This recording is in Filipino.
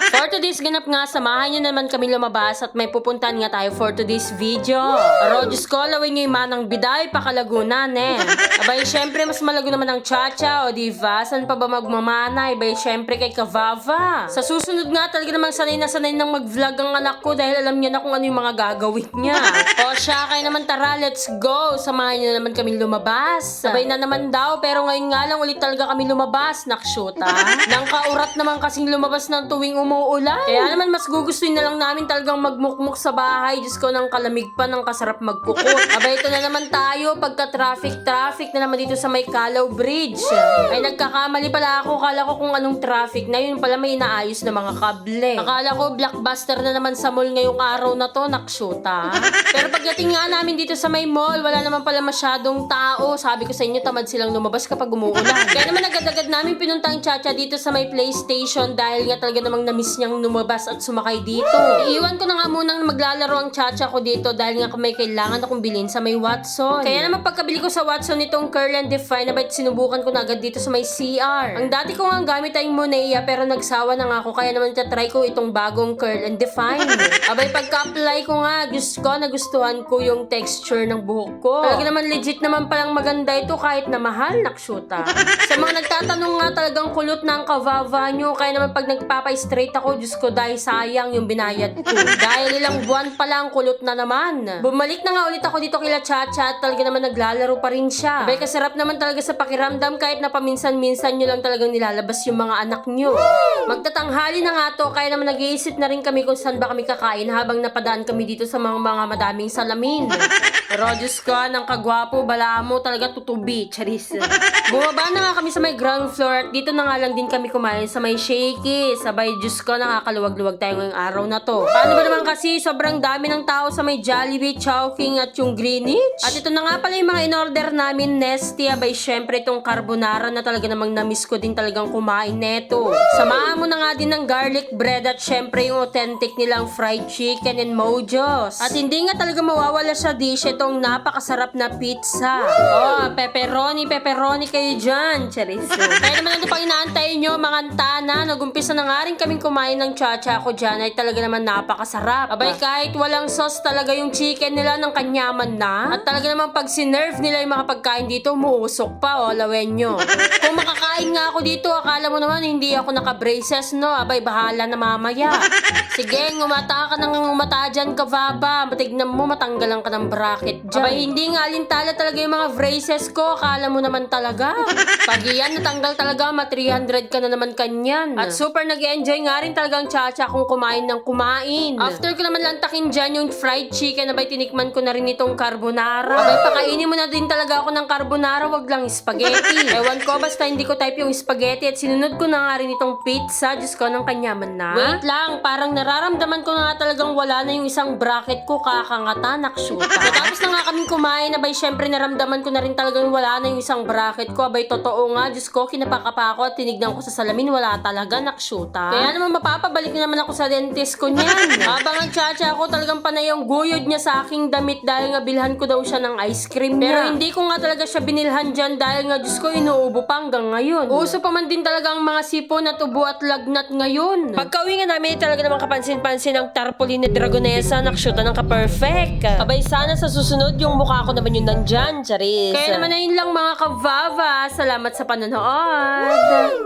For today's ganap nga, samahan nyo naman kami lumabas at may pupuntahan nga tayo for today's video. Aro, Diyos ko, lawin nyo yung manang biday, pakalagunan Abay, syempre, mas malago naman ang Chacha, o diba? Saan pa ba magmamana? Abay, syempre kay Kavava. Sa susunod nga, talaga namang sanay na sanay nang mag-vlog ang anak ko dahil alam niya na kung ano yung mga gagawin niya. O siya, kaya naman tara, let's go. Samahan nyo naman kami lumabas. Sabay na naman daw, pero ngayon nga lang ulit talaga kami lumabas, nakshuta. Nang kaurat naman kasing lumabas ng tuwing umuulan. Kaya naman mas gugustuhin na lang namin talagang magmukmuk sa bahay. Diyos ko, ng kalamig pa, ng kasarap magkukot. Abay, ito na naman tayo, pagka-traffic na naman dito sa may Calao Bridge. Ay, nagkakamali pala ako. Kala ko kung anong traffic na yun pala may inaayos na mga kable. Akala ko blockbuster na naman sa mall ngayong araw na to, nakshuta. Pero pagdating nga namin dito sa may mall, wala naman pala masyadong tao. Sabi ko sa inyo, tamad silang lumabas kapag umuulan. Kaya naman agad-agad namin pinuntang Chacha dito sa may PlayStation dahil nga talaga namang na-miss niyang lumabas at sumakay dito. Iiwan ko na nga munang maglalaro ang Chacha ko dito dahil nga may kailangan akong bilhin sa may Watson. Kaya naman pagkabili ko sa Watson itong Curl and Define, abay sinubukan ko na agad dito sa may CR. Ang dati ko nga gamit ay Monea pero nagsawa na nga ako kaya naman try ko itong bagong Curl and Define. Abay pagka-apply ko nga, Diyos ko, nagustuhan ko yung texture ng buhok ko. Talaga naman legit naman palang maganda ito kahit na mahal, nakshuta. Sa mga nagtatanong nga talagang kulot na ang Kavava nyo, kaya naman pag nagpapa-straight ako, Diyos ko, dahil sayang yung binayad ko. Dahil ilang buwan pa lang, kulot na naman. Bumalik na nga ulit ako dito kila Chacha at talaga naman naglalaro pa rin siya. Abay, kasarap naman talaga sa pakiramdam kahit na paminsan-minsan nyo lang talagang nilalabas yung mga anak nyo. Magtatanghali na nga to, kaya naman nag-iisip na rin kami kung saan ba kami kakain habang napadaan kami dito sa mga madaming salamin. Pero Diyos ko, ng kagwapo, bala mo talaga tutubi, charis. Bumaba na nga kami sa may ground floor at dito na nga lang din kami kumain sa may shaky. Sabay, Diyos ko, nakakaluwag-luwag tayo ngayong araw na to. Paano ba naman kasi sobrang dami ng tao sa may Jollibee, Chowking at yung Greenwich? At ito na nga pala yung mga in-order namin, Nesty. Abay, syempre itong carbonara na talaga namang na-miss ko din talagang kumain neto. Samahan mo na nga din ng garlic bread at syempre yung authentic nilang fried chicken and mojos. At hindi nga talaga mawawala sa dish itong napakasarap na pizza. Oh, pepperoni kayo dyan, charis. Kaya naman ano pang inaantay nyo, mga antana, nagumpisa na nga rin kaming kumain ng Chacha ko dyan ay talaga naman napakasarap. Abay, kahit walang sauce talaga yung chicken nila ng kanyaman na. At talaga naman pag sinerve nila yung mga pagkain dito, muusok pa, oh, lawen nyo. Kung makakain nga ako dito, akala mo naman hindi ako naka-braces, no? Abay, bahala na mamaya. Sige, ngumata ka nang ngumata dyan, Kavava. Matignan mo, matanggalan ka ng bracket dyan. Abay, hindi nga alintala talaga yung mga braces ko. Akala mo naman talaga. Pag yan, natanggal talaga, 300 ka na naman kanyan. At super nag-enjoy nga rin talagang Chacha kung kumain ng kumain. After ko naman lantakin dyan yung fried chicken, abay, tinikman ko na rin itong carbonara. Abay, pakainin mo na din talaga ako ng carbonara, wag lang spaghetti. Ewan ko, basta hindi ko type yung spaghetti at sinunod ko na nga rin itong pizza. Diyos ko, ng kanyaman na. Wait lang, parang nararamdaman ko na nga talagang wala na yung isang bracket ko, kakangata, nakshuta. Tapos na nga kaming kumain, abay, syempre naramdaman ko na rin talagang wala na yung isang bracket ko. Abay, totoo nga, Diyos ko, kinapaka pa ako at tinignan ko sa salamin, wala talaga, nakshuta. Kaya naman mapapabalik na naman ako sa dentist ko niyan. Habang ang Chacha ako, talagang panay yung guyod niya sa aking damit dahil nga bilhan ko daw siya ng ice cream niya. Pero hindi ko nga talaga siya binilhan dyan dahil nga, Diyos ko, inuubo pa hanggang ngayon. Uso pa man din talaga ang mga sipon at ubo at lagnat ngayon. Pagka-uwi nga namin, talaga naman kapansin-pansin ang tarpaulin ni Dragonesa, nakshuta ng ka-perfect. Abay, sana sa susunod yung mukha ko naman yun nandyan, charis. Kaya naman na yun lang mga Kavava. Salamat sa panonood.